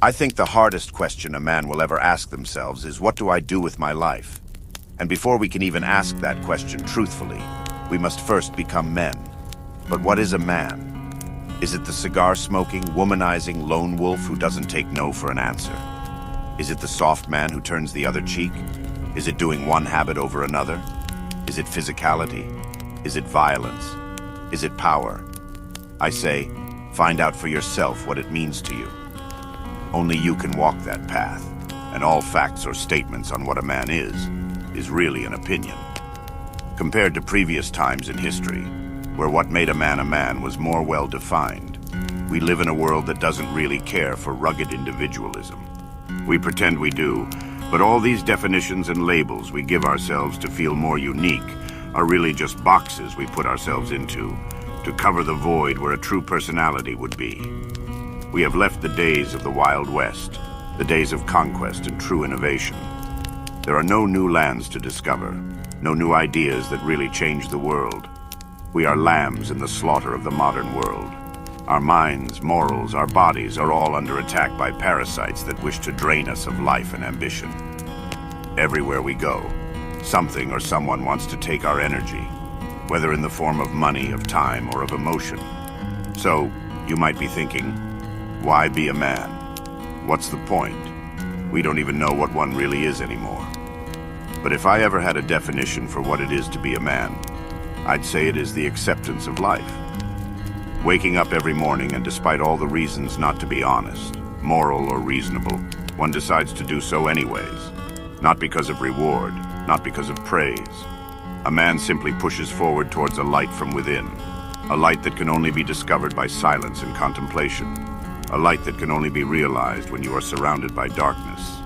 I think the hardest question a man will ever ask themselves is, what do I do with my life? And before we can even ask that question truthfully, we must first become men. But what is a man? Is it the cigar-smoking, womanizing lone wolf who doesn't take no for an answer? Is it the soft man who turns the other cheek? Is it doing one habit over another? Is it physicality? Is it violence? Is it power? I say, find out for yourself what it means to you. Only you can walk that path, and all facts or statements on what a man is really an opinion. Compared to previous times in history, where what made a man was more well-defined, we live in a world that doesn't really care for rugged individualism. We pretend we do, but all these definitions and labels we give ourselves to feel more unique are really just boxes we put ourselves into to cover the void where a true personality would be. We have left the days of the Wild West, the days of conquest and true innovation. There are no new lands to discover, no new ideas that really change the world. We are lambs in the slaughter of the modern world. Our minds, morals, our bodies are all under attack by parasites that wish to drain us of life and ambition. Everywhere we go, something or someone wants to take our energy, whether in the form of money, of time, or of emotion. So, you might be thinking, why be a man? What's the point? We don't even know what one really is anymore. But if I ever had a definition for what it is to be a man, I'd say it is the acceptance of life. Waking up every morning, and despite all the reasons not to be honest, moral, or reasonable, one decides to do so anyways. Not because of reward, not because of praise. A man simply pushes forward towards a light from within, a light that can only be discovered by silence and contemplation, a light that can only be realized when you are surrounded by darkness.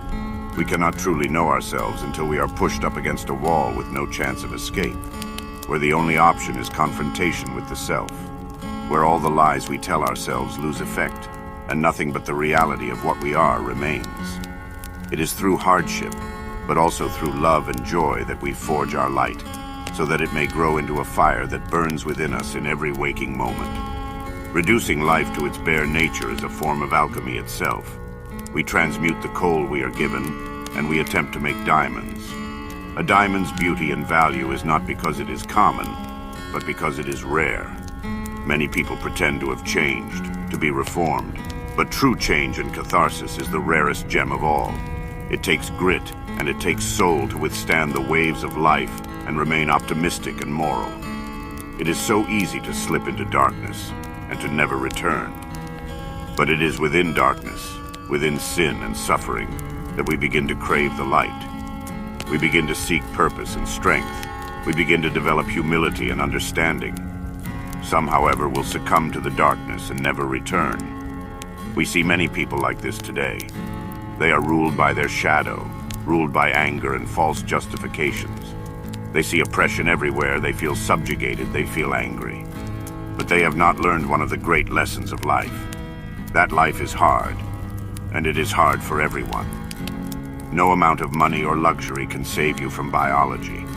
We cannot truly know ourselves until we are pushed up against a wall with no chance of escape, where the only option is confrontation with the self, where all the lies we tell ourselves lose effect, and nothing but the reality of what we are remains. It is through hardship, but also through love and joy, that we forge our light, so that it may grow into a fire that burns within us in every waking moment. Reducing life to its bare nature is a form of alchemy itself. We transmute the coal we are given, and we attempt to make diamonds. A diamond's beauty and value is not because it is common, but because it is rare. Many people pretend to have changed, to be reformed, but true change and catharsis is the rarest gem of all. It takes grit, and it takes soul to withstand the waves of life and remain optimistic and moral. It is so easy to slip into darkness and to never return. But it is within darkness, within sin and suffering, that we begin to crave the light. We begin to seek purpose and strength. We begin to develop humility and understanding. Some, however, will succumb to the darkness and never return. We see many people like this today. They are ruled by their shadow, ruled by anger and false justifications. They see oppression everywhere, they feel subjugated, they feel angry. But they have not learned one of the great lessons of life. That life is hard, and it is hard for everyone. No amount of money or luxury can save you from biology,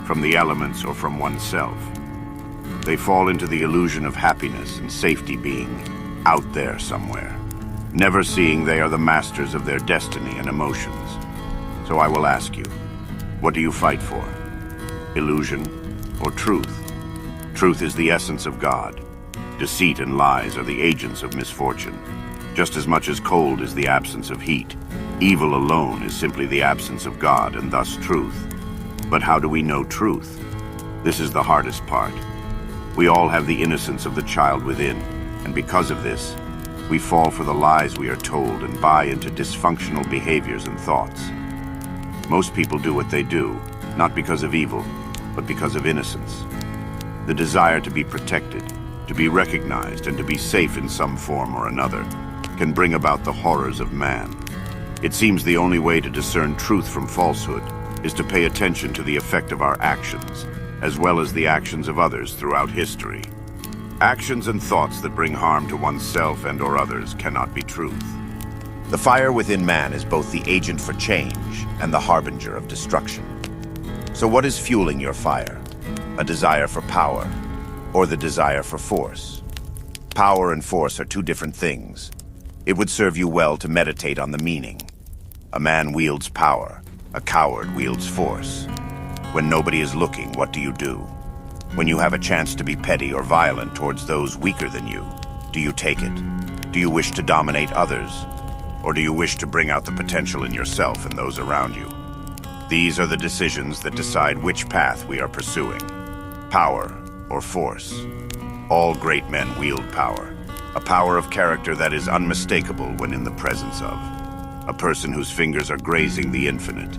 from the elements, or from oneself. They fall into the illusion of happiness and safety being out there somewhere, never seeing they are the masters of their destiny and emotions. So I will ask you, what do you fight for? Illusion or truth? Truth is the essence of God. Deceit and lies are the agents of misfortune. Just as much as cold is the absence of heat, evil alone is simply the absence of God, and thus truth. But how do we know truth? This is the hardest part. We all have the innocence of the child within, and because of this, we fall for the lies we are told and buy into dysfunctional behaviors and thoughts. Most people do what they do, not because of evil, but because of innocence. The desire to be protected, to be recognized, and to be safe in some form or another can bring about the horrors of man. It seems the only way to discern truth from falsehood is to pay attention to the effect of our actions, as well as the actions of others throughout history. Actions and thoughts that bring harm to oneself and/or others cannot be truth. The fire within man is both the agent for change and the harbinger of destruction. So what is fueling your fire? A desire for power, or the desire for force? Power and force are two different things. It would serve you well to meditate on the meaning. A man wields power. A coward wields force. When nobody is looking, what do you do? When you have a chance to be petty or violent towards those weaker than you, do you take it? Do you wish to dominate others? Or do you wish to bring out the potential in yourself and those around you? These are the decisions that decide which path we are pursuing. Power or force. All great men wield power. A power of character that is unmistakable when in the presence of. A person whose fingers are grazing the infinite,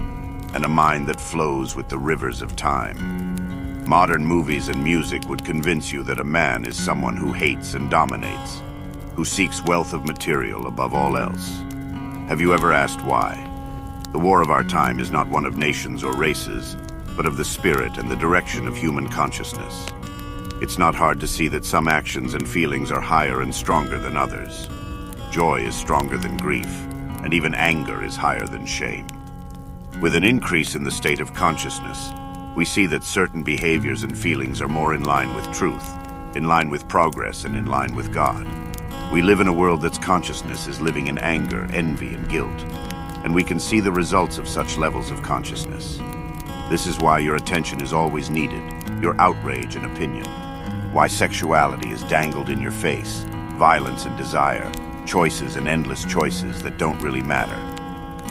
and a mind that flows with the rivers of time. Modern movies and music would convince you that a man is someone who hates and dominates, who seeks wealth of material above all else. Have you ever asked why? The war of our time is not one of nations or races, but of the spirit and the direction of human consciousness. It's not hard to see that some actions and feelings are higher and stronger than others. Joy is stronger than grief, and even anger is higher than shame. With an increase in the state of consciousness, we see that certain behaviors and feelings are more in line with truth, in line with progress, and in line with God. We live in a world that's consciousness is living in anger, envy, and guilt, and we can see the results of such levels of consciousness. This is why your attention is always needed, your outrage and opinion. Why sexuality is dangled in your face, violence and desire, choices and endless choices that don't really matter.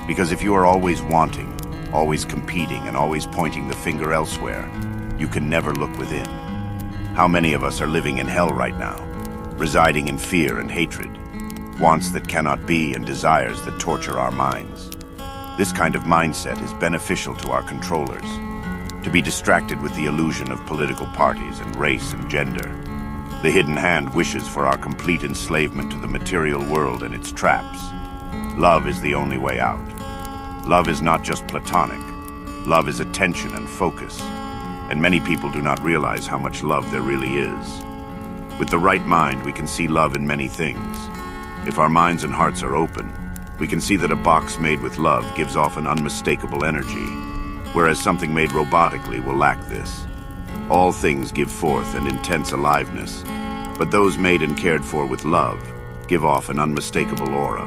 Because if you are always wanting, always competing, and always pointing the finger elsewhere, you can never look within. How many of us are living in hell right now, residing in fear and hatred, wants that cannot be and desires that torture our minds? This kind of mindset is beneficial to our controllers, to be distracted with the illusion of political parties and race and gender. The hidden hand wishes for our complete enslavement to the material world and its traps. Love is the only way out. Love is not just platonic. Love is attention and focus, and many people do not realize how much love there really is. With the right mind, we can see love in many things. If our minds and hearts are open, we can see that a box made with love gives off an unmistakable energy, whereas something made robotically will lack this. All things give forth an intense aliveness, but those made and cared for with love give off an unmistakable aura.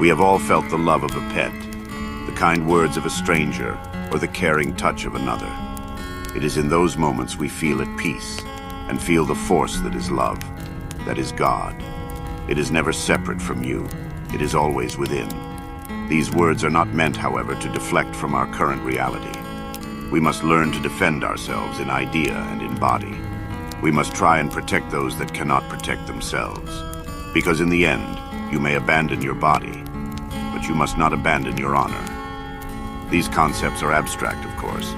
We have all felt the love of a pet, the kind words of a stranger, or the caring touch of another. It is in those moments we feel at peace and feel the force that is love, that is God. It is never separate from you. It is always within. These words are not meant, however, to deflect from our current reality. We must learn to defend ourselves in idea and in body. We must try and protect those that cannot protect themselves. Because in the end, you may abandon your body, but you must not abandon your honor. These concepts are abstract, of course,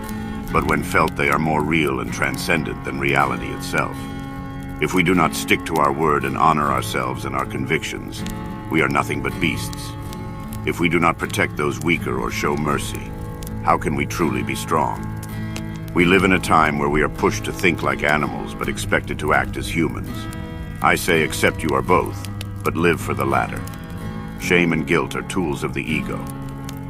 but when felt they are more real and transcendent than reality itself. If we do not stick to our word and honor ourselves and our convictions, we are nothing but beasts. If we do not protect those weaker or show mercy, how can we truly be strong? We live in a time where we are pushed to think like animals but expected to act as humans. I say accept you are both, but live for the latter. Shame and guilt are tools of the ego.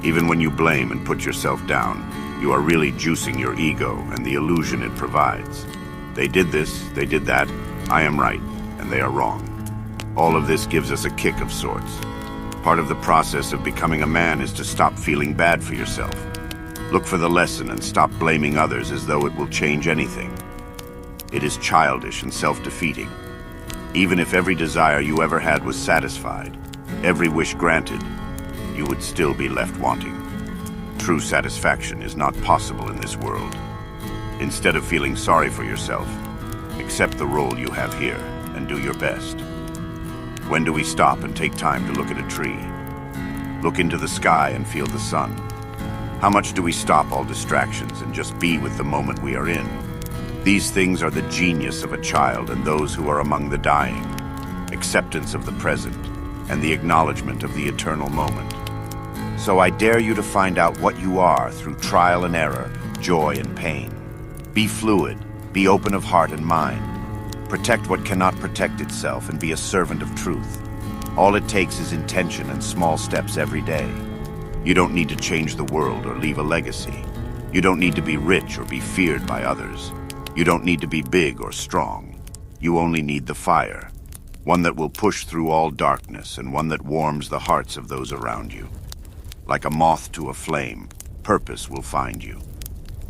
Even when you blame and put yourself down, you are really juicing your ego and the illusion it provides. They did this, they did that, I am right, and they are wrong. All of this gives us a kick of sorts. Part of the process of becoming a man is to stop feeling bad for yourself. Look for the lesson and stop blaming others as though it will change anything. It is childish and self-defeating. Even if every desire you ever had was satisfied, every wish granted, you would still be left wanting. True satisfaction is not possible in this world. Instead of feeling sorry for yourself, accept the role you have here and do your best. When do we stop and take time to look at a tree? Look into the sky and feel the sun. How much do we stop all distractions and just be with the moment we are in? These things are the genius of a child and those who are among the dying. Acceptance of the present and the acknowledgement of the eternal moment. So I dare you to find out what you are through trial and error, joy and pain. Be fluid, be open of heart and mind. Protect what cannot protect itself and be a servant of truth. All it takes is intention and small steps every day. You don't need to change the world or leave a legacy. You don't need to be rich or be feared by others. You don't need to be big or strong. You only need the fire. One that will push through all darkness, and one that warms the hearts of those around you. Like a moth to a flame, purpose will find you.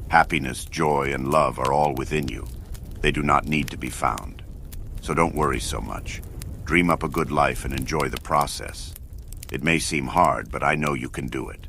Happiness, joy, and love are all within you. They do not need to be found. So don't worry so much. Dream up a good life and enjoy the process. It may seem hard, but I know you can do it.